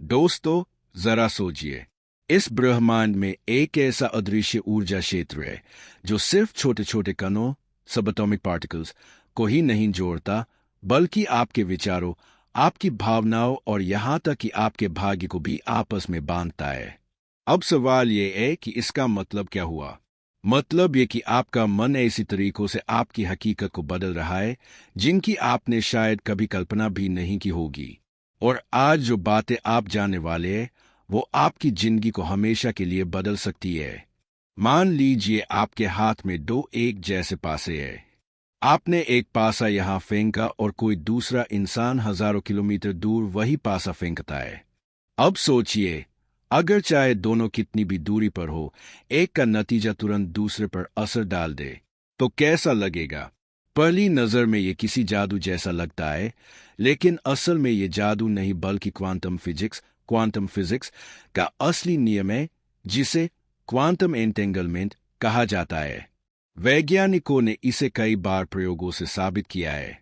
दोस्तों, जरा सोचिए। इस ब्रह्मांड में एक ऐसा अदृश्य ऊर्जा क्षेत्र है जो सिर्फ छोटे छोटे कणों, सबएटॉमिक पार्टिकल्स, को ही नहीं जोड़ता, बल्कि आपके विचारों, आपकी भावनाओं और यहाँ तक कि आपके भाग्य को भी आपस में बांधता है। अब सवाल ये है कि इसका मतलब क्या हुआ। मतलब ये कि आपका मन ऐसी तरीकों से आपकी हकीकत को बदल रहा है जिनकी आपने शायद कभी कल्पना भी नहीं की होगी। और आज जो बातें आप जानने वाले हैं वो आपकी जिंदगी को हमेशा के लिए बदल सकती है। मान लीजिए आपके हाथ में दो एक जैसे पासे हैं। आपने एक पासा यहाँ फेंका और कोई दूसरा इंसान हजारों किलोमीटर दूर वही पासा फेंकता है। अब सोचिए, अगर चाहे दोनों कितनी भी दूरी पर हो, एक का नतीजा तुरंत दूसरे पर असर डाल दे, तो कैसा लगेगा। पहली नजर में ये किसी जादू जैसा लगता है, लेकिन असल में ये जादू नहीं बल्कि क्वांटम फिजिक्स का असली नियम है, जिसे क्वांटम एंटेंगलमेंट कहा जाता है। वैज्ञानिकों ने इसे कई बार प्रयोगों से साबित किया है।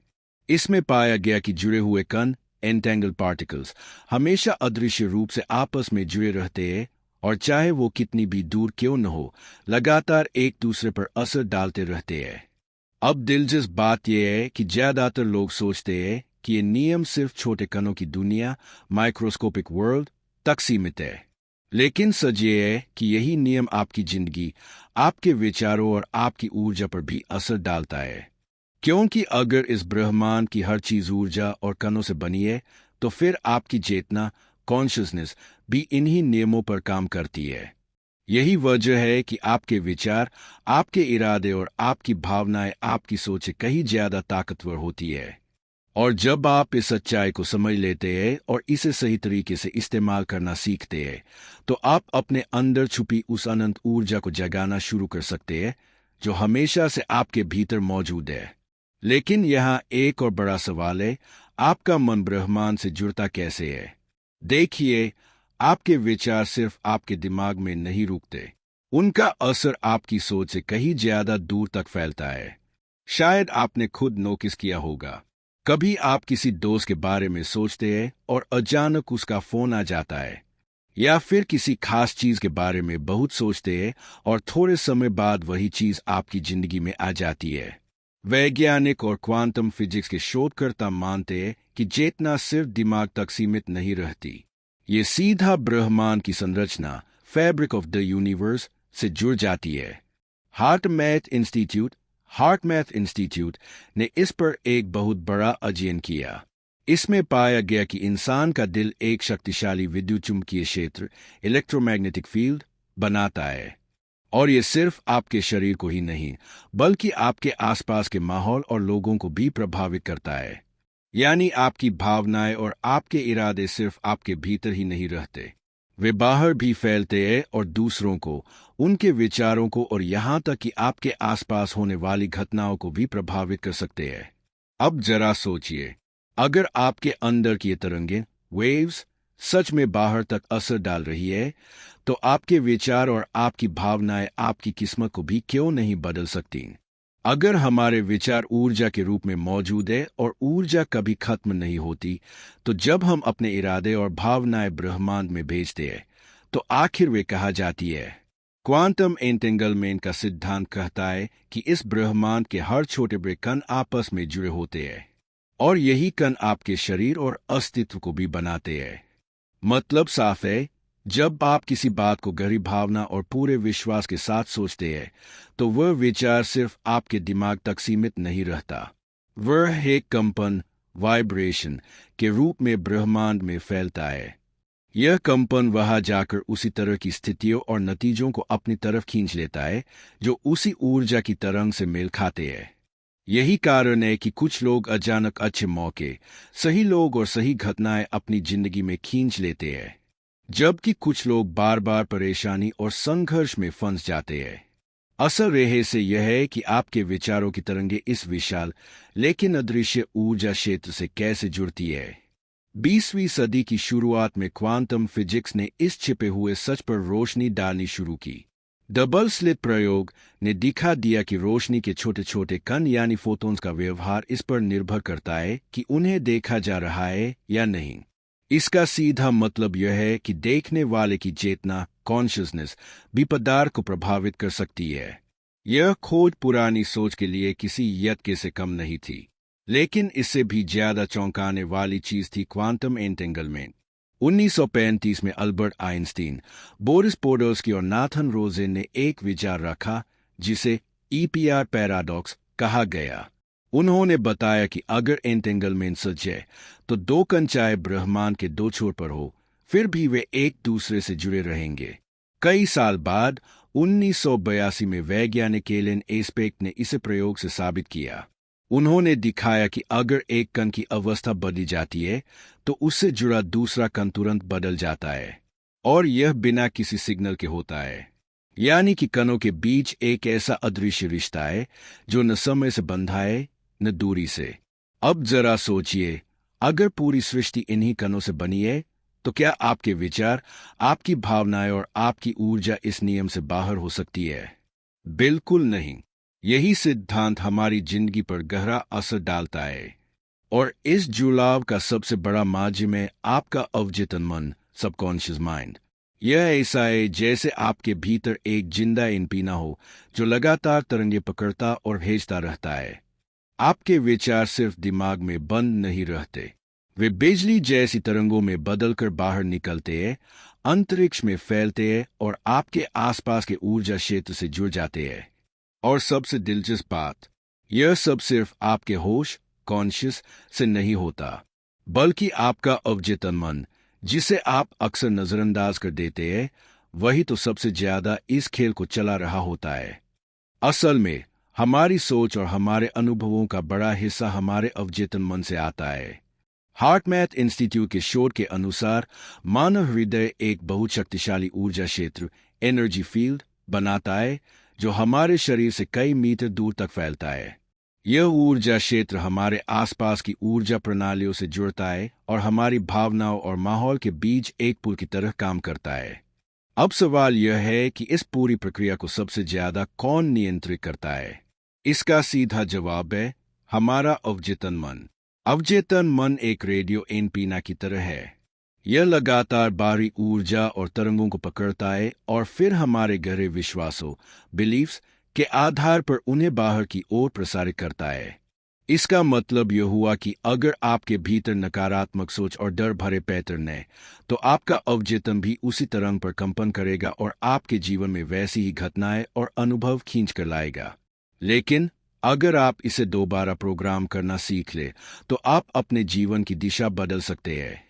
इसमें पाया गया कि जुड़े हुए कण, एंटेंगल पार्टिकल्स, हमेशा अदृश्य रूप से आपस में जुड़े रहते हैं और चाहे वो कितनी भी दूर क्यों न हो, लगातार एक दूसरे पर असर डालते रहते हैं। अब दिलचस्प बात यह है कि ज्यादातर लोग सोचते हैं कि ये नियम सिर्फ छोटे कणों की दुनिया, माइक्रोस्कोपिक वर्ल्ड तक सीमित है। लेकिन सच ये है कि यही नियम आपकी जिंदगी, आपके विचारों और आपकी ऊर्जा पर भी असर डालता है। क्योंकि अगर इस ब्रह्मांड की हर चीज ऊर्जा और कणों से बनी है, तो फिर आपकी चेतना, कॉन्शियसनेस भी इन्हीं नियमों पर काम करती है। यही वजह है कि आपके विचार, आपके इरादे और आपकी भावनाएं आपकी सोच से कहीं ज्यादा ताकतवर होती है। और जब आप इस सच्चाई को समझ लेते हैं और इसे सही तरीके से इस्तेमाल करना सीखते हैं, तो आप अपने अंदर छुपी उस अनंत ऊर्जा को जगाना शुरू कर सकते हैं जो हमेशा से आपके भीतर मौजूद है। लेकिन यहाँ एक और बड़ा सवाल है, आपका मन ब्रह्मांड से जुड़ता कैसे है। देखिए, आपके विचार सिर्फ आपके दिमाग में नहीं रुकते, उनका असर आपकी सोच से कहीं ज्यादा दूर तक फैलता है। शायद आपने खुद नोटिस किया होगा, कभी आप किसी दोस्त के बारे में सोचते हैं और अचानक उसका फोन आ जाता है, या फिर किसी खास चीज के बारे में बहुत सोचते हैं और थोड़े समय बाद वही चीज आपकी जिंदगी में आ जाती है। वैज्ञानिक और क्वांटम फिजिक्स के शोधकर्ता मानते हैं कि चेतना सिर्फ दिमाग तक सीमित नहीं रहती, ये सीधा ब्रह्मांड की संरचना, फैब्रिक ऑफ द यूनिवर्स, से जुड़ जाती है। हार्ट मैथ इंस्टीट्यूट ने इस पर एक बहुत बड़ा अध्ययन किया। इसमें पाया गया कि इंसान का दिल एक शक्तिशाली विद्युत चुम्बकीय क्षेत्र, इलेक्ट्रोमैग्नेटिक फील्ड, बनाता है। और ये सिर्फ आपके शरीर को ही नहीं, बल्कि आपके आसपास के माहौल और लोगों को भी प्रभावित करता है। यानी आपकी भावनाएं और आपके इरादे सिर्फ आपके भीतर ही नहीं रहते, वे बाहर भी फैलते हैं और दूसरों को, उनके विचारों को और यहाँ तक कि आपके आसपास होने वाली घटनाओं को भी प्रभावित कर सकते हैं। अब जरा सोचिए, अगर आपके अंदर की ये तरंगें, वेव्स, सच में बाहर तक असर डाल रही है, तो आपके विचार और आपकी भावनाएं आपकी किस्मत को भी क्यों नहीं बदल सकती। अगर हमारे विचार ऊर्जा के रूप में मौजूद है और ऊर्जा कभी खत्म नहीं होती, तो जब हम अपने इरादे और भावनाएं ब्रह्मांड में भेजते हैं, तो आखिर वे कहाँ जाती है। क्वांटम एंटेंगलमेंट का सिद्धांत कहता है कि इस ब्रह्मांड के हर छोटे बड़े कण आपस में जुड़े होते हैं, और यही कण आपके शरीर और अस्तित्व को भी बनाते हैं। मतलब साफ है, जब आप किसी बात को गहरी भावना और पूरे विश्वास के साथ सोचते हैं, तो वह विचार सिर्फ आपके दिमाग तक सीमित नहीं रहता, वह एक कंपन, वाइब्रेशन के रूप में ब्रह्मांड में फैलता है। यह कंपन वहां जाकर उसी तरह की स्थितियों और नतीजों को अपनी तरफ खींच लेता है जो उसी ऊर्जा की तरंग से मेल खाते हैं। यही कारण है कि कुछ लोग अचानक अच्छे मौके, सही लोग और सही घटनाएं अपनी जिंदगी में खींच लेते हैं, जबकि कुछ लोग बार बार परेशानी और संघर्ष में फंस जाते हैं। असल रहस्य यह है कि आपके विचारों की तरंगें इस विशाल लेकिन अदृश्य ऊर्जा क्षेत्र से कैसे जुड़ती है। 20वीं सदी की शुरुआत में क्वांटम फिजिक्स ने इस छिपे हुए सच पर रोशनी डालनी शुरू की। डबल स्लिट प्रयोग ने दिखा दिया कि रोशनी के छोटे छोटे कण यानी फोटॉन्स का व्यवहार इस पर निर्भर करता है कि उन्हें देखा जा रहा है या नहीं। इसका सीधा मतलब यह है कि देखने वाले की चेतना कॉन्शियसनेस भी पदार्थ को प्रभावित कर सकती है। यह खोज पुरानी सोच के लिए किसी यत्न से कम नहीं थी, लेकिन इससे भी ज्यादा चौंकाने वाली चीज थी क्वांटम एंटेंगलमेंट। 1935 में अल्बर्ट आइंस्टीन, बोरिस पोडोल्स्की और नाथन रोजेन ने एक विचार रखा जिसे ईपीआर पैराडॉक्स कहा गया। उन्होंने बताया कि अगर एंटेंगलमेंट सच है तो दो कण चाहे ब्रह्मांड के दो छोर पर हो, फिर भी वे एक दूसरे से जुड़े रहेंगे। कई साल बाद 1982 में वैज्ञानिक एलन एस्पेक्ट ने इसे प्रयोग से साबित किया। उन्होंने दिखाया कि अगर एक कण की अवस्था बदली जाती है तो उससे जुड़ा दूसरा कण तुरंत बदल जाता है, और यह बिना किसी सिग्नल के होता है। यानी कि कणों के बीच एक ऐसा अदृश्य रिश्ता है जो न समय से बंधा है न दूरी से। अब जरा सोचिए, अगर पूरी सृष्टि इन्हीं कणों से बनी है तो क्या आपके विचार, आपकी भावनाएं और आपकी ऊर्जा इस नियम से बाहर हो सकती है? बिल्कुल नहीं। यही सिद्धांत हमारी जिंदगी पर गहरा असर डालता है, और इस जुड़ाव का सबसे बड़ा माध्यम है आपका अवचेतन मन, सबकॉन्शियस माइंड। यह ऐसा है जैसे आपके भीतर एक जिंदा एंटीना हो जो लगातार तरंगे पकड़ता और भेजता रहता है। आपके विचार सिर्फ दिमाग में बंद नहीं रहते, वे बिजली जैसी तरंगों में बदलकर बाहर निकलते हैं, अंतरिक्ष में फैलते हैं और आपके आसपास के ऊर्जा क्षेत्र से जुड़ जाते हैं। और सबसे दिलचस्प बात, यह सब सिर्फ आपके होश कॉन्शियस से नहीं होता, बल्कि आपका अवचेतन मन, जिसे आप अक्सर नजरअंदाज कर देते हैं, वही तो सबसे ज्यादा इस खेल को चला रहा होता है। असल में हमारी सोच और हमारे अनुभवों का बड़ा हिस्सा हमारे अवचेतन मन से आता है। हार्टमैथ इंस्टीट्यूट के शोध के अनुसार मानव हृदय एक बहुत शक्तिशाली ऊर्जा क्षेत्र एनर्जी फील्ड बनाता है जो हमारे शरीर से कई मीटर दूर तक फैलता है। यह ऊर्जा क्षेत्र हमारे आसपास की ऊर्जा प्रणालियों से जुड़ता है और हमारी भावनाओं और माहौल के बीच एक पुल की तरह काम करता है। अब सवाल यह है कि इस पूरी प्रक्रिया को सबसे ज्यादा कौन नियंत्रित करता है? इसका सीधा जवाब है हमारा अवचेतन मन। अवचेतन मन एक रेडियो एंटीना की तरह है। यह लगातार बाहरी ऊर्जा और तरंगों को पकड़ता है और फिर हमारे गहरे विश्वासों बिलीफ्स के आधार पर उन्हें बाहर की ओर प्रसारित करता है। इसका मतलब यह हुआ कि अगर आपके भीतर नकारात्मक सोच और डर भरे पैटर्न है, तो आपका अवचेतन भी उसी तरंग पर कंपन करेगा और आपके जीवन में वैसी ही घटनाएं और अनुभव खींच कर लाएगा। लेकिन अगर आप इसे दोबारा प्रोग्राम करना सीख ले, तो आप अपने जीवन की दिशा बदल सकते हैं।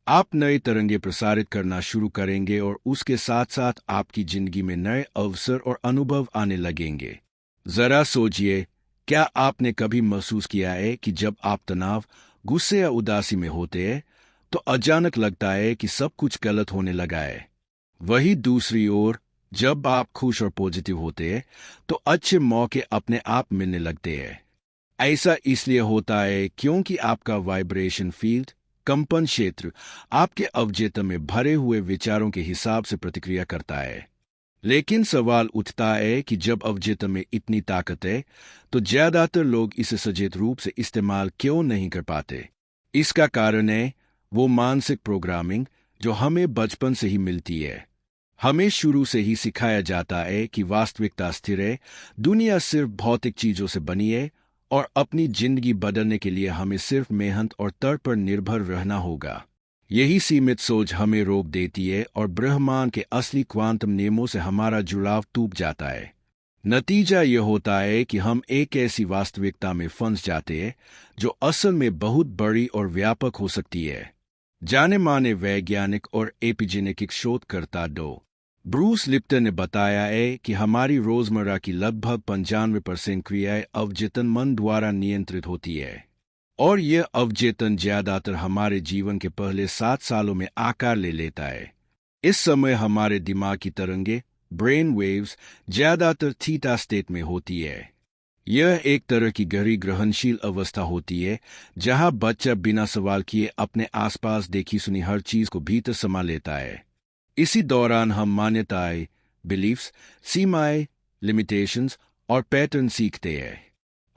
आप नए तरंगे प्रसारित करना शुरू करेंगे और उसके साथ साथ आपकी जिंदगी में नए अवसर और अनुभव आने लगेंगे। जरा सोचिए, क्या आपने कभी महसूस किया है कि जब आप तनाव, गुस्से या उदासी में होते हैं तो अचानक लगता है कि सब कुछ गलत होने लगा है? वही दूसरी ओर, जब आप खुश और पॉजिटिव होते हैं तो अच्छे मौके अपने आप मिलने लगते हैं। ऐसा इसलिए होता है क्योंकि आपका वाइब्रेशन फील्ड, कंपन क्षेत्र, आपके अवचेतन में भरे हुए विचारों के हिसाब से प्रतिक्रिया करता है। लेकिन सवाल उठता है कि जब अवचेतन में इतनी ताकत है तो ज्यादातर लोग इसे सचेत रूप से इस्तेमाल क्यों नहीं कर पाते? इसका कारण है वो मानसिक प्रोग्रामिंग जो हमें बचपन से ही मिलती है। हमें शुरू से ही सिखाया जाता है कि वास्तविकता स्थिर है, दुनिया सिर्फ भौतिक चीजों से बनी है और अपनी जिंदगी बदलने के लिए हमें सिर्फ मेहनत और तर्क पर निर्भर रहना होगा। यही सीमित सोच हमें रोक देती है और ब्रह्मांड के असली क्वांटम नियमों से हमारा जुड़ाव टूट जाता है। नतीजा यह होता है कि हम एक ऐसी वास्तविकता में फंस जाते हैं जो असल में बहुत बड़ी और व्यापक हो सकती है। जाने माने वैज्ञानिक और एपिजेनेटिक शोधकर्ता डॉ. ब्रूस लिप्टन ने बताया है कि हमारी रोजमर्रा की लगभग 95% क्रियाएं अवचेतन मन द्वारा नियंत्रित होती है, और यह अवचेतन ज्यादातर हमारे जीवन के पहले 7 सालों में आकार ले लेता है। इस समय हमारे दिमाग की तरंगे, ब्रेन वेव्स, ज्यादातर थीटा स्टेट में होती है। यह एक तरह की गहरी ग्रहणशील अवस्था होती है जहां बच्चा बिना सवाल किए अपने आसपास देखी सुनी हर चीज को भीतर समा लेता है। इसी दौरान हम मान्यताएं, बिलीफ्स, सीमाएं, लिमिटेशंस और पैटर्न सीखते हैं।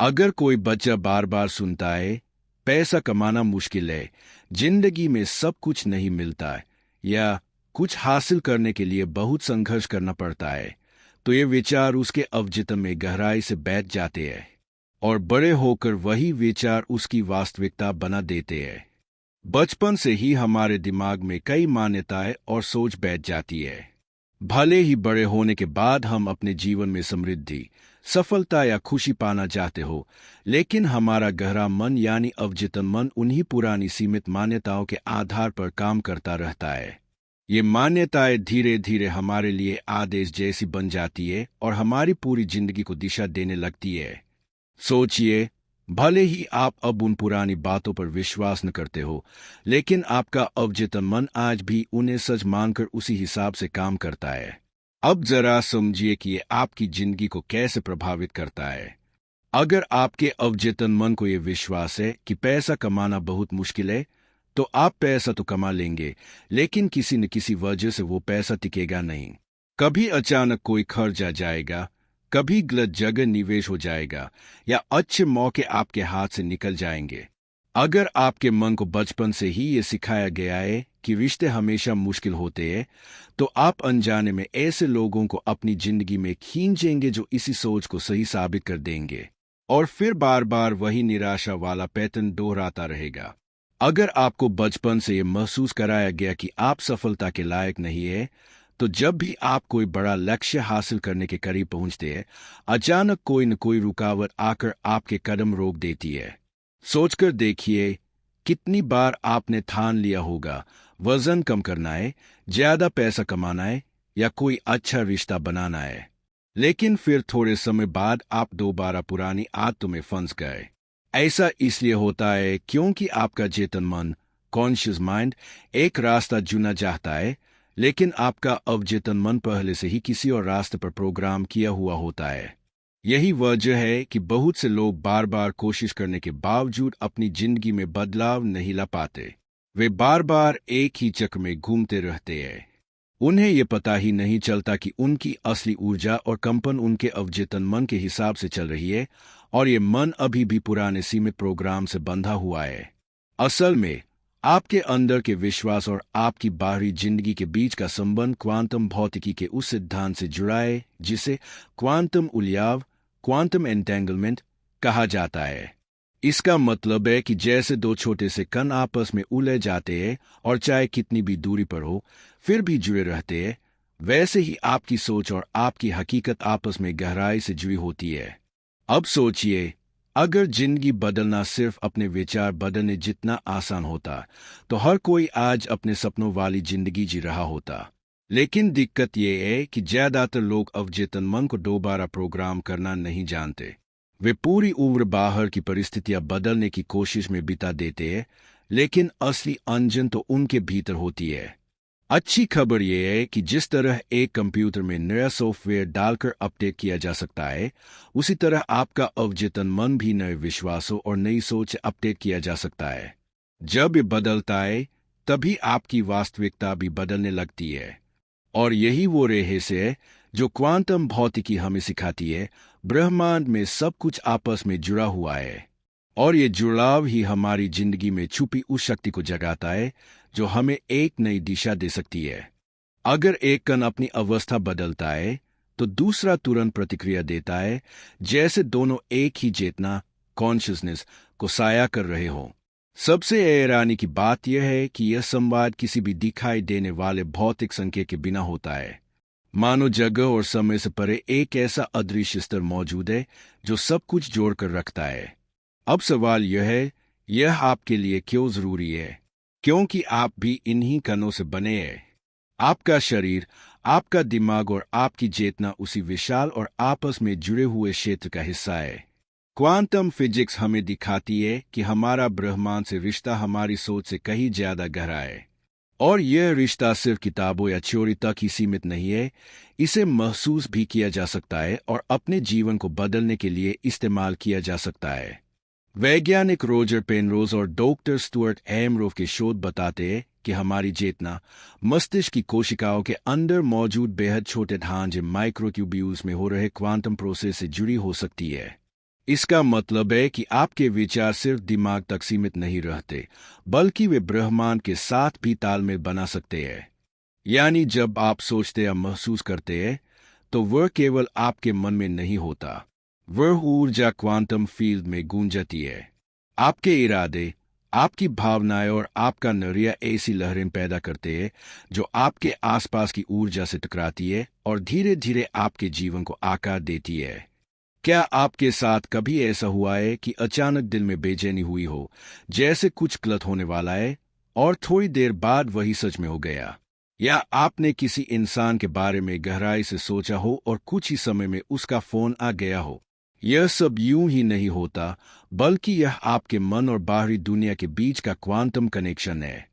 अगर कोई बच्चा बार बार सुनता है पैसा कमाना मुश्किल है, जिंदगी में सब कुछ नहीं मिलता है या कुछ हासिल करने के लिए बहुत संघर्ष करना पड़ता है, तो ये विचार उसके अवचेतन में गहराई से बैठ जाते हैं और बड़े होकर वही विचार उसकी वास्तविकता बना देते हैं। बचपन से ही हमारे दिमाग में कई मान्यताएं और सोच बैठ जाती है। भले ही बड़े होने के बाद हम अपने जीवन में समृद्धि, सफलता या खुशी पाना चाहते हो, लेकिन हमारा गहरा मन यानी अवचेतन मन उन्हीं पुरानी सीमित मान्यताओं के आधार पर काम करता रहता है। ये मान्यताएं धीरे धीरे हमारे लिए आदेश जैसी बन जाती है और हमारी पूरी जिंदगी को दिशा देने लगती है। सोचिए, भले ही आप अब उन पुरानी बातों पर विश्वास न करते हो, लेकिन आपका अवचेतन मन आज भी उन्हें सच मानकर उसी हिसाब से काम करता है। अब जरा समझिए कि ये आपकी जिंदगी को कैसे प्रभावित करता है। अगर आपके अवचेतन मन को ये विश्वास है कि पैसा कमाना बहुत मुश्किल है, तो आप पैसा तो कमा लेंगे, लेकिन किसी न किसी वजह से वो पैसा टिकेगा नहीं। कभी अचानक कोई खर्च आ जाएगा, कभी गलत जगह निवेश हो जाएगा या अच्छे मौके आपके हाथ से निकल जाएंगे। अगर आपके मन को बचपन से ही ये सिखाया गया है कि रिश्ते हमेशा मुश्किल होते हैं, तो आप अनजाने में ऐसे लोगों को अपनी जिंदगी में खींचेंगे जो इसी सोच को सही साबित कर देंगे, और फिर बार बार वही निराशा वाला पैटर्न दोहराता रहेगा। अगर आपको बचपन से ये महसूस कराया गया कि आप सफलता के लायक नहीं है, तो जब भी आप कोई बड़ा लक्ष्य हासिल करने के करीब पहुंचते हैं, अचानक कोई न कोई रुकावट आकर आपके कदम रोक देती है। सोचकर देखिए, कितनी बार आपने ठान लिया होगा वजन कम करना है, ज्यादा पैसा कमाना है या कोई अच्छा रिश्ता बनाना है, लेकिन फिर थोड़े समय बाद आप दोबारा पुरानी आदतों में फंस गए। ऐसा इसलिए होता है क्योंकि आपका चेतन मन, कॉन्शियस माइंड, एक रास्ता चुनना चाहता है, लेकिन आपका अवचेतन मन पहले से ही किसी और रास्ते पर प्रोग्राम किया हुआ होता है। यही वजह है कि बहुत से लोग बार बार कोशिश करने के बावजूद अपनी जिंदगी में बदलाव नहीं ला पाते। वे बार बार एक ही चक्र में घूमते रहते हैं। उन्हें ये पता ही नहीं चलता कि उनकी असली ऊर्जा और कंपन उनके अवचेतन मन के हिसाब से चल रही है, और ये मन अभी भी पुराने सीमित प्रोग्राम से बंधा हुआ है। असल में आपके अंदर के विश्वास और आपकी बाहरी जिंदगी के बीच का संबंध क्वांटम भौतिकी के उस सिद्धांत से जुड़ा है जिसे क्वांटम उलझाव, क्वांटम एंटेंगलमेंट कहा जाता है। इसका मतलब है कि जैसे दो छोटे से कण आपस में उलझ जाते हैं और चाहे कितनी भी दूरी पर हो फिर भी जुड़े रहते हैं, वैसे ही आपकी सोच और आपकी हकीकत आपस में गहराई से जुड़ी होती है। अब सोचिए, अगर जिंदगी बदलना सिर्फ अपने विचार बदलने जितना आसान होता, तो हर कोई आज अपने सपनों वाली जिंदगी जी रहा होता। लेकिन दिक्कत यह है कि ज्यादातर लोग अवचेतन मन को दोबारा प्रोग्राम करना नहीं जानते। वे पूरी उम्र बाहर की परिस्थितियां बदलने की कोशिश में बिता देते हैं, लेकिन असली अंजन तो उनके भीतर होती है। अच्छी खबर यह है कि जिस तरह एक कंप्यूटर में नया सॉफ्टवेयर डालकर अपडेट किया जा सकता है, उसी तरह आपका अवचेतन मन भी नए विश्वासों और नई सोच से अपडेट किया जा सकता है। जब ये बदलता है, तभी आपकी वास्तविकता भी बदलने लगती है। और यही वो रहस्य है जो क्वांटम भौतिकी हमें सिखाती है। ब्रह्मांड में सब कुछ आपस में जुड़ा हुआ है, और ये जुड़ाव ही हमारी जिंदगी में छुपी उस शक्ति को जगाता है जो हमें एक नई दिशा दे सकती है। अगर एक कण अपनी अवस्था बदलता है, तो दूसरा तुरंत प्रतिक्रिया देता है, जैसे दोनों एक ही चेतना, कॉन्शियसनेस को साया कर रहे हों। सबसे हैरानी की बात यह है कि यह संवाद किसी भी दिखाई देने वाले भौतिक संकेत के बिना होता है। मानो जगह और समय से परे एक ऐसा अदृश्य स्तर मौजूद है जो सब कुछ जोड़कर रखता है। अब सवाल यह है, यह आपके लिए क्यों जरूरी है? क्योंकि आप भी इन्हीं कणों से बने हैं। आपका शरीर, आपका दिमाग और आपकी चेतना उसी विशाल और आपस में जुड़े हुए क्षेत्र का हिस्सा है। क्वांटम फिजिक्स हमें दिखाती है कि हमारा ब्रह्मांड से रिश्ता हमारी सोच से कहीं ज्यादा गहरा है, और यह रिश्ता सिर्फ किताबों या थ्योरी तक ही सीमित नहीं है। इसे महसूस भी किया जा सकता है और अपने जीवन को बदलने के लिए इस्तेमाल किया जा सकता है। वैज्ञानिक रोजर पेनरोज और डॉक्टर स्टुअर्ट एमरोव के शोध बताते हैं कि हमारी चेतना मस्तिष्क की कोशिकाओं के अंदर मौजूद बेहद छोटे ढांचे माइक्रोट्यूब्यूल्स में हो रहे क्वांटम प्रोसेस से जुड़ी हो सकती है। इसका मतलब है कि आपके विचार सिर्फ दिमाग तक सीमित नहीं रहते, बल्कि वे ब्रह्मांड के साथ भी तालमेल बना सकते हैं। यानी जब आप सोचते या महसूस करते हैं, तो वह केवल आपके मन में नहीं होता, वह ऊर्जा क्वांटम फील्ड में गूंजती है। आपके इरादे, आपकी भावनाएं और आपका नजरिया ऐसी लहरें पैदा करते हैं जो आपके आसपास की ऊर्जा से टकराती है और धीरे धीरे आपके जीवन को आकार देती है। क्या आपके साथ कभी ऐसा हुआ है कि अचानक दिल में बेचैनी हुई हो, जैसे कुछ गलत होने वाला है, और थोड़ी देर बाद वही सच में हो गया? या आपने किसी इंसान के बारे में गहराई से सोचा हो और कुछ ही समय में उसका फोन आ गया हो? यह सब यूं ही नहीं होता, बल्कि यह आपके मन और बाहरी दुनिया के बीच का क्वांटम कनेक्शन है।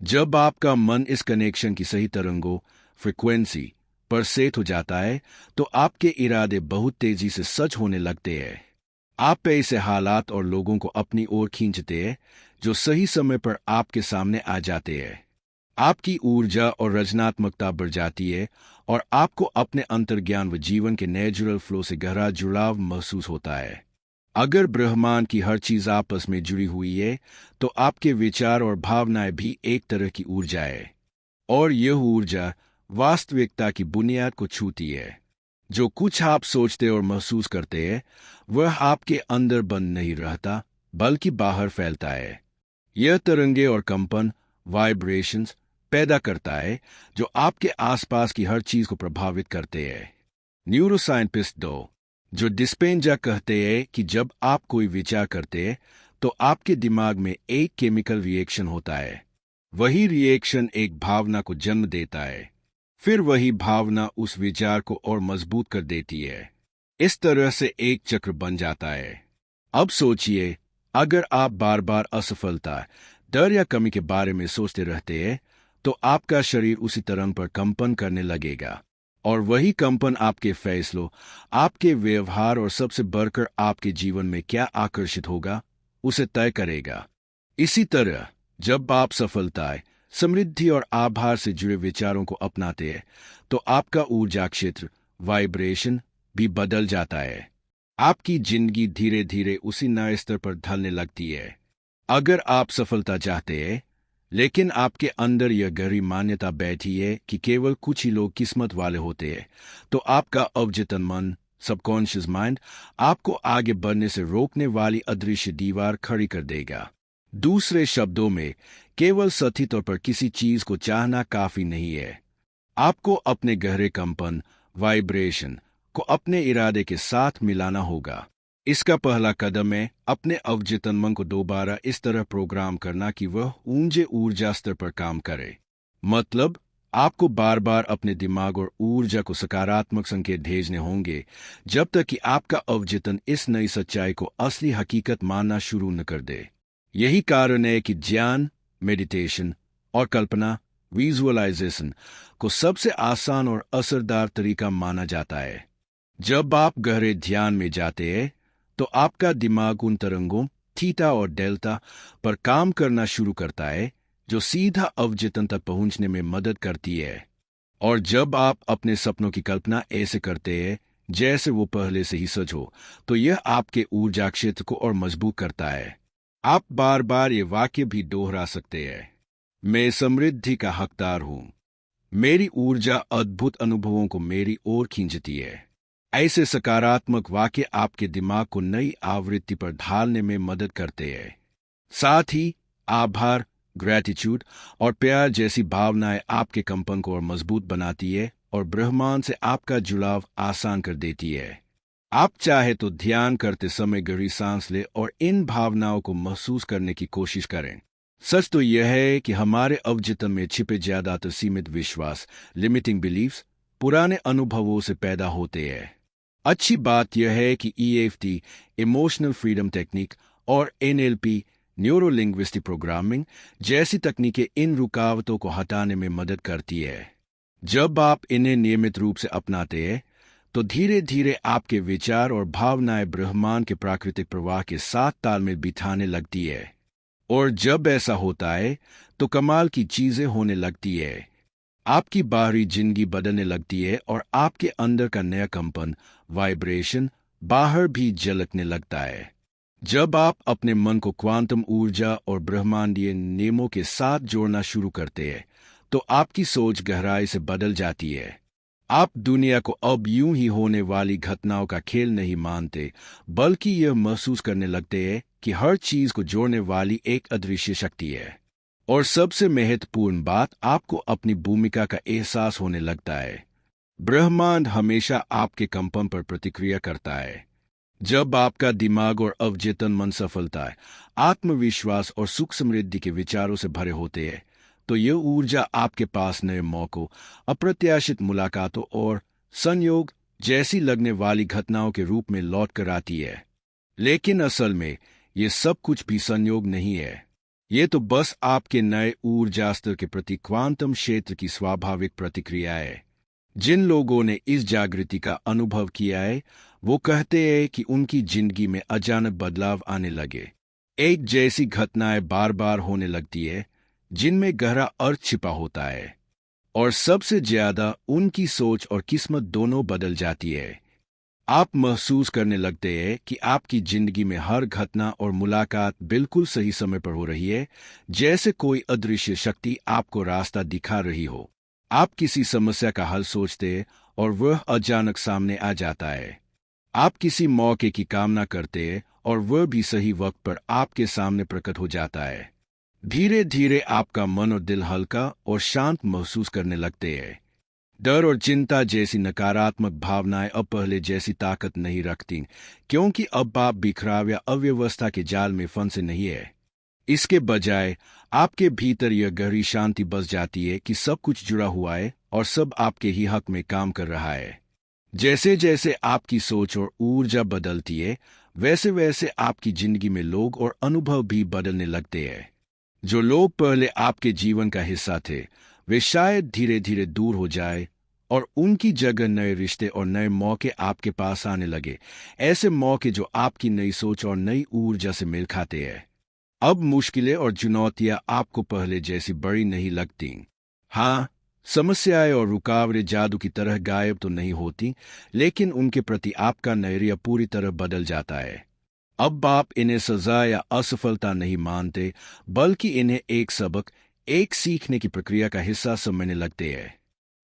जब आपका मन इस कनेक्शन की सही तरंगों फ्रिक्वेंसी पर सेट हो जाता है, तो आपके इरादे बहुत तेजी से सच होने लगते हैं। आप ऐसे हालात और लोगों को अपनी ओर खींचते हैं जो सही समय पर आपके सामने आ जाते हैं। आपकी ऊर्जा और रचनात्मकता बढ़ जाती है और आपको अपने अंतर्ज्ञान व जीवन के नेचुरल फ्लो से गहरा जुड़ाव महसूस होता है। अगर ब्रह्मांड की हर चीज आपस में जुड़ी हुई है, तो आपके विचार और भावनाएं भी एक तरह की ऊर्जा है, और यह ऊर्जा वास्तविकता की बुनियाद को छूती है। जो कुछ आप सोचते और महसूस करते हैं, वह आपके अंदर बंद नहीं रहता, बल्कि बाहर फैलता है। यह तरंगे और कंपन वाइब्रेशंस पैदा करता है जो आपके आसपास की हर चीज को प्रभावित करते हैं। न्यूरोसाइंटिस्ट जो डिस्पेंजा कहते हैं कि जब आप कोई विचार करते हैं, तो आपके दिमाग में एक केमिकल रिएक्शन होता है। वही रिएक्शन एक भावना को जन्म देता है, फिर वही भावना उस विचार को और मजबूत कर देती है। इस तरह से एक चक्र बन जाता है। अब सोचिए, अगर आप बार बार असफलता, डर या कमी के बारे में सोचते रहते हैं, तो आपका शरीर उसी तरंग पर कंपन करने लगेगा, और वही कंपन आपके फैसलों, आपके व्यवहार और सबसे बढ़कर आपके जीवन में क्या आकर्षित होगा, उसे तय करेगा। इसी तरह जब आप सफलता, समृद्धि और आभार से जुड़े विचारों को अपनाते हैं, तो आपका ऊर्जा क्षेत्र वाइब्रेशन भी बदल जाता है। आपकी जिंदगी धीरे धीरे उसी नए स्तर पर ढलने लगती है। अगर आप सफलता चाहते हैं, लेकिन आपके अंदर यह गहरी मान्यता बैठी है कि केवल कुछ ही लोग किस्मत वाले होते हैं, तो आपका अवचेतन मन सबकॉन्शियस माइंड आपको आगे बढ़ने से रोकने वाली अदृश्य दीवार खड़ी कर देगा। दूसरे शब्दों में, केवल सतही तौर पर किसी चीज को चाहना काफी नहीं है। आपको अपने गहरे कंपन वाइब्रेशन को अपने इरादे के साथ मिलाना होगा। इसका पहला कदम है अपने अवचेतन मन को दोबारा इस तरह प्रोग्राम करना कि वह ऊंचे ऊर्जा स्तर पर काम करे। मतलब, आपको बार बार अपने दिमाग और ऊर्जा को सकारात्मक संकेत भेजने होंगे, जब तक कि आपका अवचेतन इस नई सच्चाई को असली हकीकत मानना शुरू न कर दे। यही कारण है कि ध्यान, मेडिटेशन और कल्पना विजुअलाइजेशन को सबसे आसान और असरदार तरीका माना जाता है। जब आप गहरे ध्यान में जाते हैं, तो आपका दिमाग उन तरंगों थीटा और डेल्टा पर काम करना शुरू करता है जो सीधा अवचेतन तक पहुंचने में मदद करती है। और जब आप अपने सपनों की कल्पना ऐसे करते हैं जैसे वो पहले से ही सच हो, तो यह आपके ऊर्जा क्षेत्र को और मजबूत करता है। आप बार बार ये वाक्य भी दोहरा सकते हैं, मैं समृद्धि का हकदार हूं, मेरी ऊर्जा अद्भुत अनुभवों को मेरी ओर खींचती है। ऐसे सकारात्मक वाक्य आपके दिमाग को नई आवृत्ति पर ढालने में मदद करते हैं। साथ ही आभार, ग्रैटिट्यूड और प्यार जैसी भावनाएं आपके कंपन को और मजबूत बनाती है और ब्रह्मांड से आपका जुड़ाव आसान कर देती है। आप चाहे तो ध्यान करते समय गहरी सांस ले और इन भावनाओं को महसूस करने की कोशिश करें। सच तो यह है कि हमारे अवचेतन में छिपे ज्यादातर सीमित विश्वास, लिमिटिंग बिलीफ्स, पुराने अनुभवों से पैदा होते हैं। अच्छी बात यह है कि EFT, इमोशनल फ्रीडम टेक्निक, और NLP, न्यूरो लिंग्विस्टिक प्रोग्रामिंग जैसी तकनीकें इन रुकावटों को हटाने में मदद करती है। जब आप इन्हें नियमित रूप से अपनाते हैं, तो धीरे धीरे आपके विचार और भावनाएं ब्रह्मांड के प्राकृतिक प्रवाह के साथ तालमेल बिठाने लगती है। और जब ऐसा होता है, तो कमाल की चीजें होने लगती है। आपकी बाहरी जिंदगी बदलने लगती है और आपके अंदर का नया कंपन वाइब्रेशन बाहर भी झलकने लगता है। जब आप अपने मन को क्वांटम ऊर्जा और ब्रह्मांडीय नियमों के साथ जोड़ना शुरू करते हैं, तो आपकी सोच गहराई से बदल जाती है। आप दुनिया को अब यूं ही होने वाली घटनाओं का खेल नहीं मानते, बल्कि यह महसूस करने लगते हैं कि हर चीज को जोड़ने वाली एक अदृश्य शक्ति है। और सबसे महत्वपूर्ण बात, आपको अपनी भूमिका का एहसास होने लगता है। ब्रह्मांड हमेशा आपके कंपन पर प्रतिक्रिया करता है। जब आपका दिमाग और अवचेतन मन सफलता है, आत्मविश्वास और सुख समृद्धि के विचारों से भरे होते हैं, तो यह ऊर्जा आपके पास नए मौकों, अप्रत्याशित मुलाकातों और संयोग जैसी लगने वाली घटनाओं के रूप में लौट कर आती है। लेकिन असल में ये सब कुछ भी संयोग नहीं है। ये तो बस आपके नए ऊर्जा स्तर के प्रति क्वांटम क्षेत्र की स्वाभाविक प्रतिक्रिया है। जिन लोगों ने इस जागृति का अनुभव किया है, वो कहते हैं कि उनकी जिंदगी में अचानक बदलाव आने लगे। एक जैसी घटनाएं बार बार होने लगती है, जिनमें गहरा अर्थ छिपा होता है। और सबसे ज्यादा उनकी सोच और किस्मत दोनों बदल जाती है। आप महसूस करने लगते हैं कि आपकी जिंदगी में हर घटना और मुलाकात बिल्कुल सही समय पर हो रही है, जैसे कोई अदृश्य शक्ति आपको रास्ता दिखा रही हो। आप किसी समस्या का हल सोचते हैं और वह अचानक सामने आ जाता है। आप किसी मौके की कामना करते हैं और वह भी सही वक्त पर आपके सामने प्रकट हो जाता है। धीरे धीरे आपका मन और दिल हल्का और शांत महसूस करने लगते हैं। डर और चिंता जैसी नकारात्मक भावनाएं अब पहले जैसी ताकत नहीं रखती, क्योंकि अब आप बिखराव या अव्यवस्था के जाल में फंसे नहीं है। इसके बजाय आपके भीतर यह गहरी शांति बस जाती है कि सब कुछ जुड़ा हुआ है और सब आपके ही हक में काम कर रहा है। जैसे जैसे आपकी सोच और ऊर्जा बदलती है, वैसे वैसे आपकी जिंदगी में लोग और अनुभव भी बदलने लगते हैं। जो लोग पहले आपके जीवन का हिस्सा थे, वे शायद धीरे धीरे दूर हो जाए और उनकी जगह नए रिश्ते और नए मौके आपके पास आने लगे। ऐसे मौके जो आपकी नई सोच और नई ऊर्जा से मेल खाते हैं। अब मुश्किलें और चुनौतियां आपको पहले जैसी बड़ी नहीं लगती। हाँ, समस्याएं और रुकावटें जादू की तरह गायब तो नहीं होती, लेकिन उनके प्रति आपका नजरिया पूरी तरह बदल जाता है। अब आप इन्हें सजा या असफलता नहीं मानते, बल्कि इन्हें एक सबक, एक सीखने की प्रक्रिया का हिस्सा समझने लगते हैं।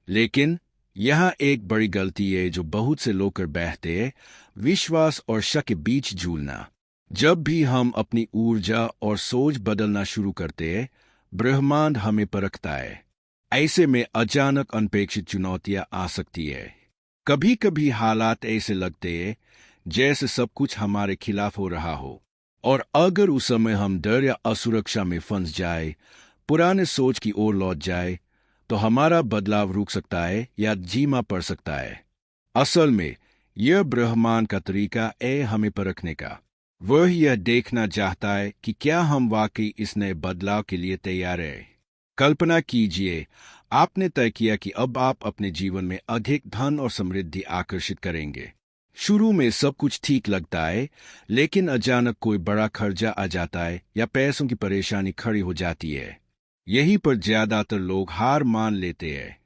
लेकिन यहाँ एक बड़ी गलती है जो बहुत से लोग कर बैठते हैं: विश्वास और शक के बीच झूलना। जब भी हम अपनी ऊर्जा और सोच बदलना शुरू करते हैं, ब्रह्मांड हमें परखता है। ऐसे में अचानक अनपेक्षित चुनौतियां आ सकती है। कभी कभी हालात ऐसे लगते हैं जैसे सब कुछ हमारे खिलाफ हो रहा हो, और अगर उस समय हम डर या असुरक्षा में फंस जाए, पुराने सोच की ओर लौट जाए, तो हमारा बदलाव रुक सकता है या धीमा पड़ सकता है। असल में यह ब्रह्मांड का तरीका है हमें परखने का। वह यह देखना चाहता है कि क्या हम वाकई इस नए बदलाव के लिए तैयार हैं। कल्पना कीजिए, आपने तय किया कि अब आप अपने जीवन में अधिक धन और समृद्धि आकर्षित करेंगे। शुरू में सब कुछ ठीक लगता है, लेकिन अचानक कोई बड़ा खर्चा आ जाता है या पैसों की परेशानी खड़ी हो जाती है। यहीं पर ज्यादातर लोग हार मान लेते हैं।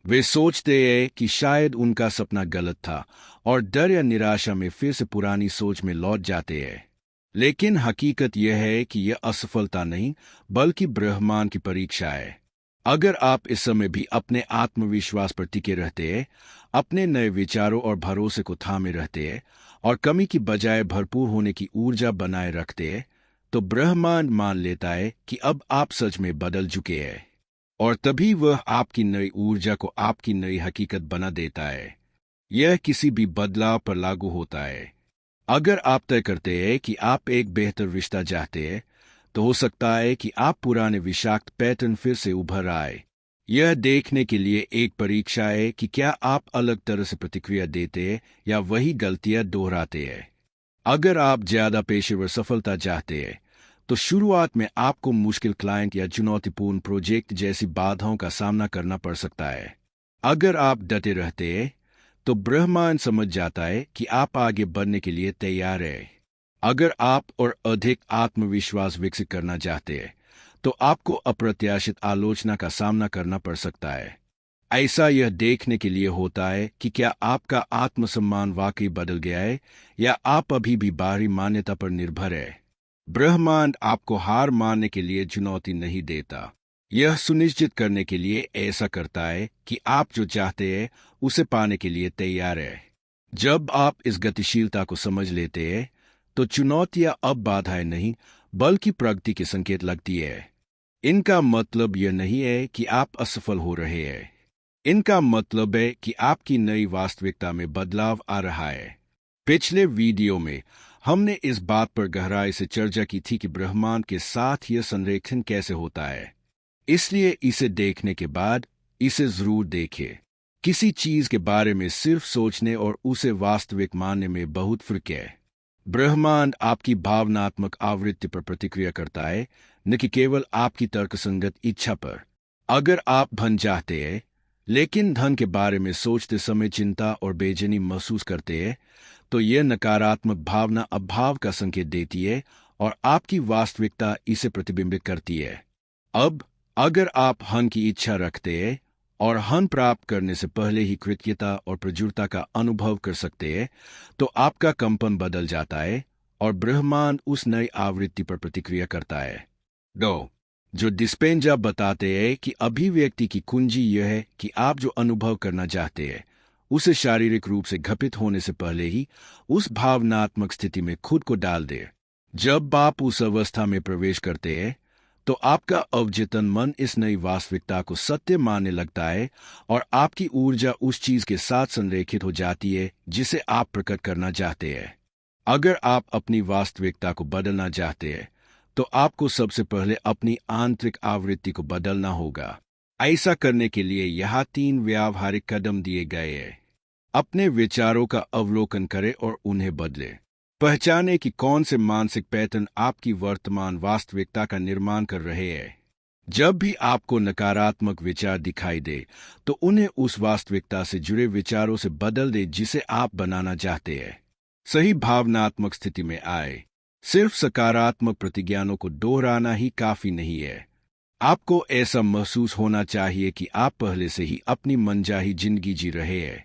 वे सोचते हैं कि शायद उनका सपना गलत था और डर या निराशा में फिर से पुरानी सोच में लौट जाते हैं। लेकिन हकीकत यह है कि यह असफलता नहीं, बल्कि ब्रह्मांड की परीक्षा है। अगर आप इस समय भी अपने आत्मविश्वास पर टिके रहते हैं, अपने नए विचारों और भरोसे को थामे रहते हैं और कमी की बजाय भरपूर होने की ऊर्जा बनाए रखते हैं, तो ब्रह्मांड मान लेता है कि अब आप सच में बदल चुके हैं। और तभी वह आपकी नई ऊर्जा को आपकी नई हकीकत बना देता है। यह किसी भी बदलाव पर लागू होता है। अगर आप तय करते हैं कि आप एक बेहतर रिश्ता चाहते हैं, तो हो सकता है कि आप पुराने विषाक्त पैटर्न फिर से उभर आए। यह देखने के लिए एक परीक्षा है कि क्या आप अलग तरह से प्रतिक्रिया देते हैं या वही गलतियां दोहराते हैं। अगर आप ज्यादा पेशेवर सफलता चाहते हैं, तो शुरुआत में आपको मुश्किल क्लाइंट या चुनौतीपूर्ण प्रोजेक्ट जैसी बाधाओं का सामना करना पड़ सकता है। अगर आप डटे रहते हैं, तो ब्रह्मांड समझ जाता है कि आप आगे बढ़ने के लिए तैयार हैं। अगर आप और अधिक आत्मविश्वास विकसित करना चाहते हैं, तो आपको अप्रत्याशित आलोचना का सामना करना पड़ सकता है। ऐसा यह देखने के लिए होता है कि क्या आपका आत्मसम्मान वाकई बदल गया है या आप अभी भी बाहरी मान्यता पर निर्भर है। ब्रह्मांड आपको हार मानने के लिए चुनौती नहीं देता। यह सुनिश्चित करने के लिए ऐसा करता है कि आप जो चाहते हैं उसे पाने के लिए तैयार है। जब आप इस गतिशीलता को समझ लेते हैं तो चुनौतियां अब बाधाएं नहीं बल्कि प्रगति के संकेत लगती है। इनका मतलब यह नहीं है कि आप असफल हो रहे हैं। इनका मतलब है कि आपकी नई वास्तविकता में बदलाव आ रहा है। पिछले वीडियो में हमने इस बात पर गहराई से चर्चा की थी कि ब्रह्मांड के साथ यह संरेखन कैसे होता है। इसलिए इसे देखने के बाद इसे जरूर देखें। किसी चीज के बारे में सिर्फ सोचने और उसे वास्तविक मानने में बहुत फर्क है। ब्रह्मांड आपकी भावनात्मक आवृत्ति पर प्रतिक्रिया करता है, न कि केवल आपकी तर्कसंगत इच्छा पर। अगर आप धन चाहते हैं लेकिन धन के बारे में सोचते समय चिंता और बेचैनी महसूस करते हैं, तो यह नकारात्मक भावना अभाव का संकेत देती है और आपकी वास्तविकता इसे प्रतिबिंबित करती है। अब अगर आप धन की इच्छा रखते हैं और धन प्राप्त करने से पहले ही कृतज्ञता और प्रचुरता का अनुभव कर सकते हैं, तो आपका कंपन बदल जाता है और ब्रह्मांड उस नई आवृत्ति पर प्रतिक्रिया करता है। 2. जो डिस्पेंजा बताते हैं कि अभिव्यक्ति की कुंजी यह है कि आप जो अनुभव करना चाहते हैं उसे शारीरिक रूप से घपित होने से पहले ही उस भावनात्मक स्थिति में खुद को डाल दे। जब आप उस अवस्था में प्रवेश करते हैं तो आपका अवचेतन मन इस नई वास्तविकता को सत्य मानने लगता है और आपकी ऊर्जा उस चीज के साथ संरेखित हो जाती है जिसे आप प्रकट करना चाहते हैं। अगर आप अपनी वास्तविकता को बदलना चाहते हैं तो आपको सबसे पहले अपनी आंतरिक आवृत्ति को बदलना होगा। ऐसा करने के लिए यहाँ 3 व्यावहारिक कदम दिए गए हैं। अपने विचारों का अवलोकन करें और उन्हें बदलें। पहचानें कि कौन से मानसिक पैटर्न आपकी वर्तमान वास्तविकता का निर्माण कर रहे हैं। जब भी आपको नकारात्मक विचार दिखाई दे तो उन्हें उस वास्तविकता से जुड़े विचारों से बदल दे जिसे आप बनाना चाहते हैं। सही भावनात्मक स्थिति में आए। सिर्फ सकारात्मक प्रतिज्ञानों को दोहराना ही काफी नहीं है। आपको ऐसा महसूस होना चाहिए कि आप पहले से ही अपनी मनचाही जिंदगी जी रहे हैं।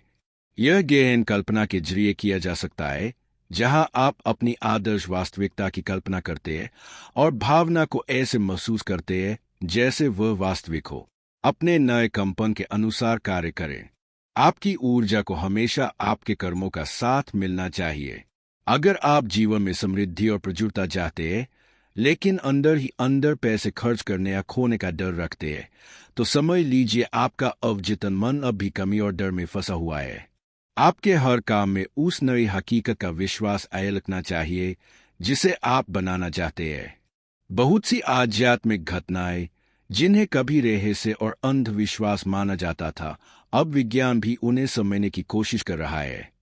यह गहन कल्पना के जरिए किया जा सकता है, जहां आप अपनी आदर्श वास्तविकता की कल्पना करते हैं और भावना को ऐसे महसूस करते हैं जैसे वह वास्तविक हो। अपने नए कंपन के अनुसार कार्य करें। आपकी ऊर्जा को हमेशा आपके कर्मों का साथ मिलना चाहिए। अगर आप जीवन में समृद्धि और प्रचुरता चाहते हैं लेकिन अंदर ही अंदर पैसे खर्च करने या खोने का डर रखते हैं, तो समझ लीजिए आपका अवचेतन मन अब भी कमी और डर में फंसा हुआ है। आपके हर काम में उस नई हकीकत का विश्वास रखना चाहिए जिसे आप बनाना चाहते हैं। बहुत सी आध्यात्मिक घटनाएं जिन्हें कभी रहस्य और अंधविश्वास माना जाता था, अब विज्ञान भी उन्हें समझने की कोशिश कर रहा है।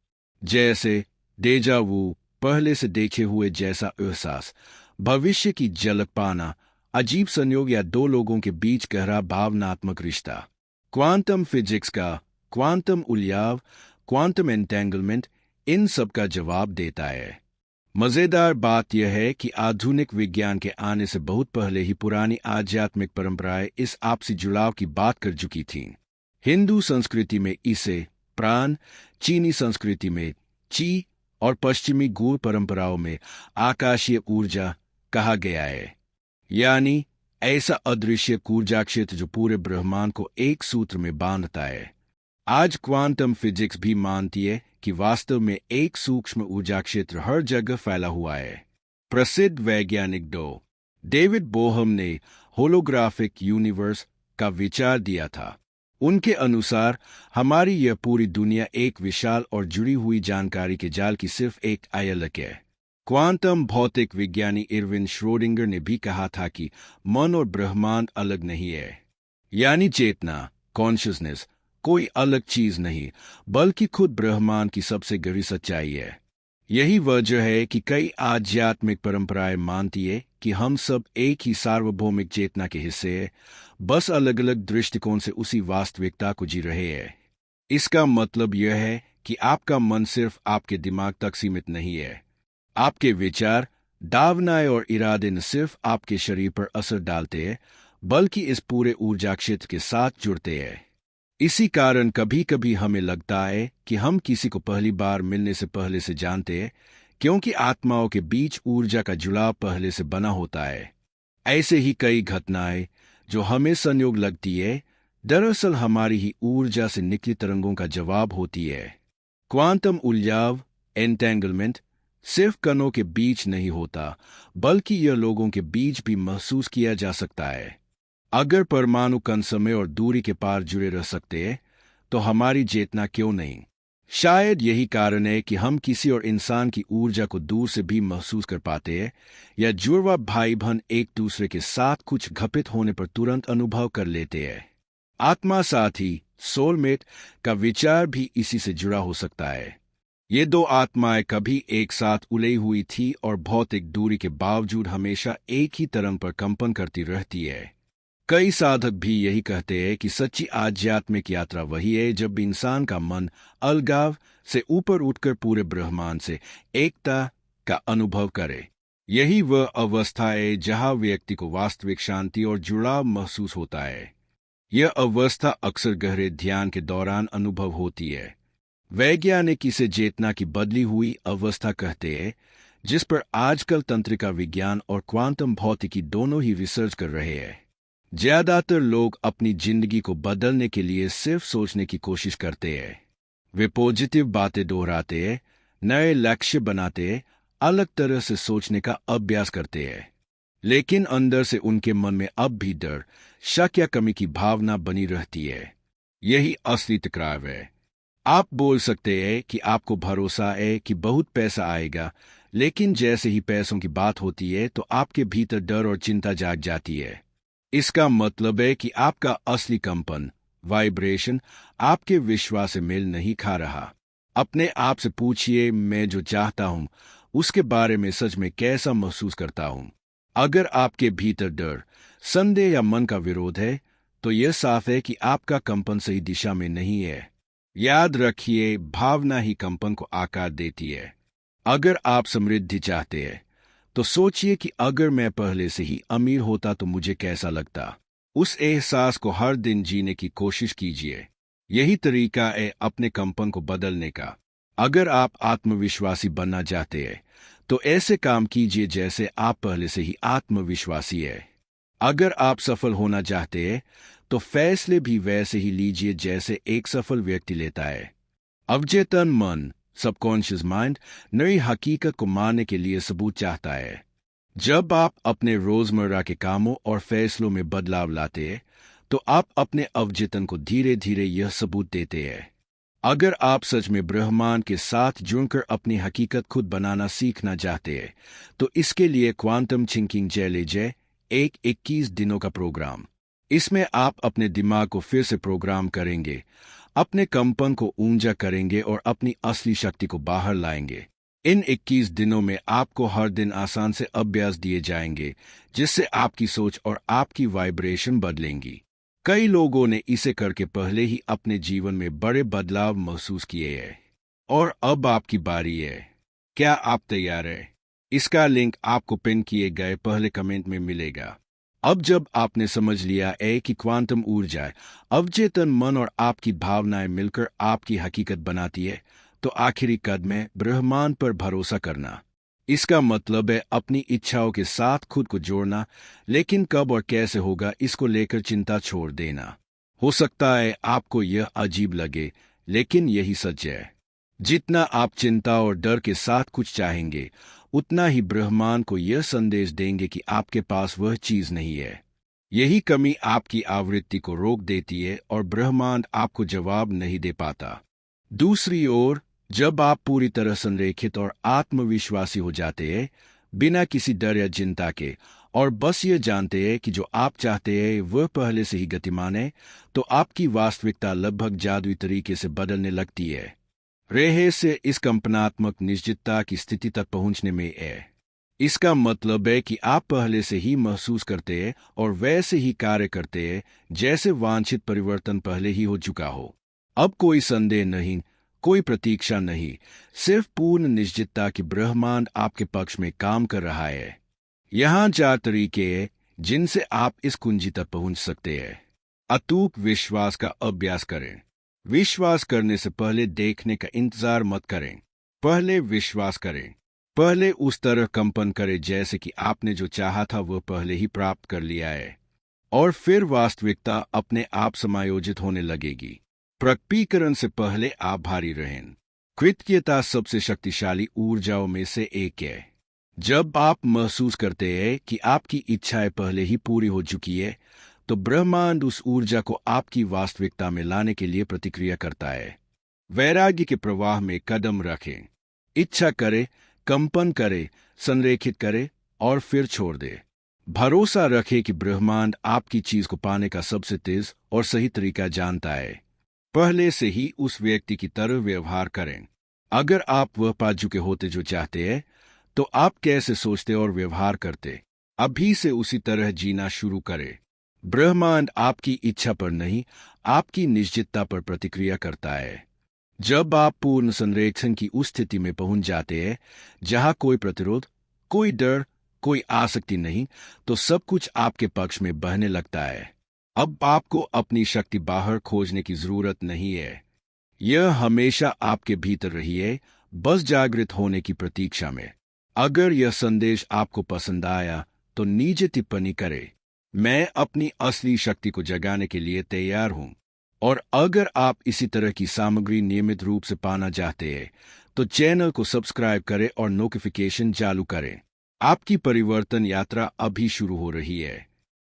जैसे डेजा वू, पहले से देखे हुए जैसा एहसास, भविष्य की झलक पाना, अजीब संयोग या 2 लोगों के बीच गहरा भावनात्मक रिश्ता। क्वांटम फिजिक्स का क्वांटम उलझाव, क्वांटम एंटेंगलमेंट इन सब का जवाब देता है। मजेदार बात यह है कि आधुनिक विज्ञान के आने से बहुत पहले ही पुरानी आध्यात्मिक परंपराएं इस आपसी जुड़ाव की बात कर चुकी थीं। हिंदू संस्कृति में इसे प्राण, चीनी संस्कृति में ची और पश्चिमी गूढ़ परंपराओं में आकाशीय ऊर्जा कहा गया है, यानी ऐसा अदृश्य ऊर्जा क्षेत्र जो पूरे ब्रह्मांड को एक सूत्र में बांधता है। आज क्वांटम फिजिक्स भी मानती है कि वास्तव में एक सूक्ष्म ऊर्जा क्षेत्र हर जगह फैला हुआ है। प्रसिद्ध वैज्ञानिक डेविड बोहम ने होलोग्राफिक यूनिवर्स का विचार दिया था। उनके अनुसार हमारी यह पूरी दुनिया एक विशाल और जुड़ी हुई जानकारी के जाल की सिर्फ एक झलक है। क्वांटम भौतिक विज्ञानी इरविन श्रोडिंगर ने भी कहा था कि मन और ब्रह्मांड अलग नहीं है, यानी चेतना, कॉन्शियसनेस कोई अलग चीज नहीं बल्कि खुद ब्रह्मांड की सबसे गहरी सच्चाई है। यही वजह है कि कई आध्यात्मिक परंपराएं मानती है कि हम सब एक ही सार्वभौमिक चेतना के हिस्से हैं, बस अलग अलग दृष्टिकोण से उसी वास्तविकता को जी रहे हैं। इसका मतलब यह है कि आपका मन सिर्फ आपके दिमाग तक सीमित नहीं है। आपके विचार, भावनाएं और इरादे न सिर्फ आपके शरीर पर असर डालते हैं बल्कि इस पूरे ऊर्जा क्षेत्र के साथ जुड़ते हैं। इसी कारण कभी कभी हमें लगता है कि हम किसी को पहली बार मिलने से पहले से जानते हैं, क्योंकि आत्माओं के बीच ऊर्जा का जुड़ाव पहले से बना होता है। ऐसे ही कई घटनाएं जो हमें संयोग लगती है, दरअसल हमारी ही ऊर्जा से निकली तरंगों का जवाब होती है। क्वांटम उलझाव, एंटेंगलमेंट, सिर्फ कणों के बीच नहीं होता, बल्कि यह लोगों के बीच भी महसूस किया जा सकता है। अगर परमाणु कण समय और दूरी के पार जुड़े रह सकते हैं, तो हमारी चेतना क्यों नहीं? शायद यही कारण है कि हम किसी और इंसान की ऊर्जा को दूर से भी महसूस कर पाते हैं, या जुड़वा भाई बहन एक दूसरे के साथ कुछ घपित होने पर तुरंत अनुभव कर लेते हैं। आत्मा साथी, सोलमेट का विचार भी इसी से जुड़ा हो सकता है। ये दो आत्माएं कभी एक साथ उलझी हुई थी और भौतिक दूरी के बावजूद हमेशा एक ही तरंग पर कंपन करती रहती है। कई साधक भी यही कहते हैं कि सच्ची आध्यात्मिक यात्रा वही है जब इंसान का मन अलगाव से ऊपर उठकर पूरे ब्रह्मांड से एकता का अनुभव करे। यही वह अवस्था है जहां व्यक्ति को वास्तविक शांति और जुड़ाव महसूस होता है। यह अवस्था अक्सर गहरे ध्यान के दौरान अनुभव होती है। वैज्ञानिक इसे चेतना की बदली हुई अवस्था कहते हैं, जिस पर आजकल तंत्रिका विज्ञान और क्वांटम भौतिकी दोनों ही रिसर्च कर रहे हैं। ज्यादातर लोग अपनी जिंदगी को बदलने के लिए सिर्फ सोचने की कोशिश करते हैं। वे पॉजिटिव बातें दोहराते हैं, नए लक्ष्य बनाते हैं, अलग तरह से सोचने का अभ्यास करते हैं। लेकिन अंदर से उनके मन में अब भी डर, शक या कमी की भावना बनी रहती है। यही असली टकराव है। आप बोल सकते हैं कि आपको भरोसा है कि बहुत पैसा आएगा, लेकिन जैसे ही पैसों की बात होती है तो आपके भीतर डर और चिंता जाग जाती है। इसका मतलब है कि आपका असली कंपन, वाइब्रेशन, आपके विश्वास से मेल नहीं खा रहा। अपने आप से पूछिए, मैं जो चाहता हूं उसके बारे में सच में कैसा महसूस करता हूं? अगर आपके भीतर डर, संदेह या मन का विरोध है, तो यह साफ है कि आपका कंपन सही दिशा में नहीं है। याद रखिए, भावना ही कंपन को आकार देती है। अगर आप समृद्धि चाहते हैं, तो सोचिए कि अगर मैं पहले से ही अमीर होता तो मुझे कैसा लगता। उस एहसास को हर दिन जीने की कोशिश कीजिए। यही तरीका है अपने कंपन को बदलने का। अगर आप आत्मविश्वासी बनना चाहते हैं, तो ऐसे काम कीजिए जैसे आप पहले से ही आत्मविश्वासी है। अगर आप सफल होना चाहते हैं, तो फैसले भी वैसे ही लीजिए जैसे एक सफल व्यक्ति लेता है। अवचेतन मन, सबकॉन्शियस माइंड, नई हकीकत को मानने के लिए सबूत चाहता है। जब आप अपने रोजमर्रा के कामों और फैसलों में बदलाव लाते हैं, तो आप अपने अवचेतन को धीरे धीरे यह सबूत देते हैं। अगर आप सच में ब्रह्मांड के साथ जुड़कर अपनी हकीकत खुद बनाना सीखना चाहते हैं, तो इसके लिए क्वांटम थिंकिंग चैलेंज है, एक 21 दिनों का प्रोग्राम। इसमें आप अपने दिमाग को फिर से प्रोग्राम करेंगे, अपने कंपन को ऊंजा करेंगे और अपनी असली शक्ति को बाहर लाएंगे। इन 21 दिनों में आपको हर दिन आसान से अभ्यास दिए जाएंगे, जिससे आपकी सोच और आपकी वाइब्रेशन बदलेंगी। कई लोगों ने इसे करके पहले ही अपने जीवन में बड़े बदलाव महसूस किए हैं। और अब आपकी बारी है। क्या आप तैयार हैं? इसका लिंक आपको पिन किए गए पहले कमेंट में मिलेगा। अब जब आपने समझ लिया है कि क्वांटम ऊर्जा, अवचेतन मन और आपकी भावनाएं मिलकर आपकी हकीकत बनाती है, तो आखिरी कदम है ब्रह्मांड पर भरोसा करना। इसका मतलब है अपनी इच्छाओं के साथ खुद को जोड़ना, लेकिन कब और कैसे होगा इसको लेकर चिंता छोड़ देना। हो सकता है आपको यह अजीब लगे, लेकिन यही सच है। जितना आप चिंता और डर के साथ कुछ चाहेंगे, उतना ही ब्रह्मांड को यह संदेश देंगे कि आपके पास वह चीज नहीं है। यही कमी आपकी आवृत्ति को रोक देती है और ब्रह्मांड आपको जवाब नहीं दे पाता। दूसरी ओर, जब आप पूरी तरह संरेखित और आत्मविश्वासी हो जाते हैं, बिना किसी डर या चिंता के, और बस ये जानते हैं कि जो आप चाहते हैं वह पहले से ही गतिमान है, तो आपकी वास्तविकता लगभग जादुई तरीके से बदलने लगती है। रहस्य इस कंपनात्मक निश्चितता की स्थिति तक पहुंचने में है। इसका मतलब है कि आप पहले से ही महसूस करते हैं और वैसे ही कार्य करते हैं जैसे वांछित परिवर्तन पहले ही हो चुका हो। अब कोई संदेह नहीं, कोई प्रतीक्षा नहीं, सिर्फ पूर्ण निश्चितता कि ब्रह्मांड आपके पक्ष में काम कर रहा है। यहाँ 4 तरीके हैं जिनसे आप इस कुंजी तक पहुंच सकते हैं। अटूट विश्वास का अभ्यास करें। विश्वास करने से पहले देखने का इंतजार मत करें। पहले विश्वास करें। पहले उस तरह कंपन करें जैसे कि आपने जो चाहा था वह पहले ही प्राप्त कर लिया है, और फिर वास्तविकता अपने आप समायोजित होने लगेगी। प्रकटीकरण से पहले आप भारी रहें। कृतज्ञता सबसे शक्तिशाली ऊर्जाओं में से एक है। जब आप महसूस करते हैं कि आपकी इच्छाएं पहले ही पूरी हो चुकी है, तो ब्रह्मांड उस ऊर्जा को आपकी वास्तविकता में लाने के लिए प्रतिक्रिया करता है। वैराग्य के प्रवाह में कदम रखें। इच्छा करे, कंपन करे, संरेखित करे और फिर छोड़ दे। भरोसा रखें कि ब्रह्मांड आपकी चीज को पाने का सबसे तेज और सही तरीका जानता है। पहले से ही उस व्यक्ति की तरह व्यवहार करें। अगर आप वह पा चुके होते जो चाहते हैं, तो आप कैसे सोचते और व्यवहार करते, अभी से उसी तरह जीना शुरू करें। ब्रह्मांड आपकी इच्छा पर नहीं, आपकी निश्चितता पर प्रतिक्रिया करता है। जब आप पूर्ण संरेखन की उस स्थिति में पहुंच जाते हैं जहां कोई प्रतिरोध, कोई डर, कोई आसक्ति नहीं, तो सब कुछ आपके पक्ष में बहने लगता है। अब आपको अपनी शक्ति बाहर खोजने की जरूरत नहीं है। यह हमेशा आपके भीतर रही है, बस जागृत होने की प्रतीक्षा में। अगर यह संदेश आपको पसंद आया तो नीचे टिप्पणी करें। मैं अपनी असली शक्ति को जगाने के लिए तैयार हूं। और अगर आप इसी तरह की सामग्री नियमित रूप से पाना चाहते हैं, तो चैनल को सब्सक्राइब करें और नोटिफिकेशन चालू करें। आपकी परिवर्तन यात्रा अभी शुरू हो रही है।